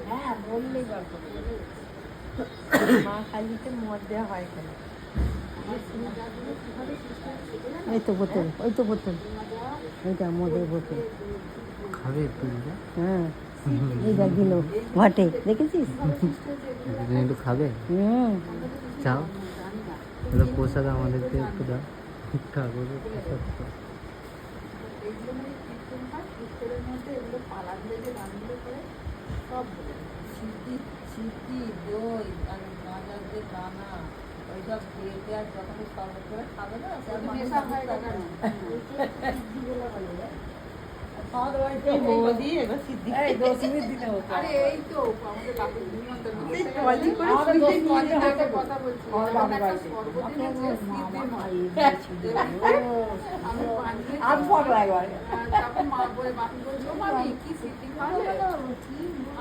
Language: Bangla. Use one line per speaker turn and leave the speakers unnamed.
হ্যাঁ বললেই গল্প মা খালিতে মদ দেওয়া হয় কেন?
এই তো বোতল, ওই তো বোতল, ওইটা মদের বোতল।
খাবে একটু দিদা?
হ্যাঁ, এই দেখ দিল ঘটে, দেখেছিস?
দিদি একটু খাবে? চাও এগুলো প্রসাদ আমাদেরকে একটু দাও। ঠাকুরের প্রসাদ তো।
সিদ্ধি দই আর গাঁজার যে দানা ওইসব দিয়ে দেওয়ার যখন শরবত করে খাবে না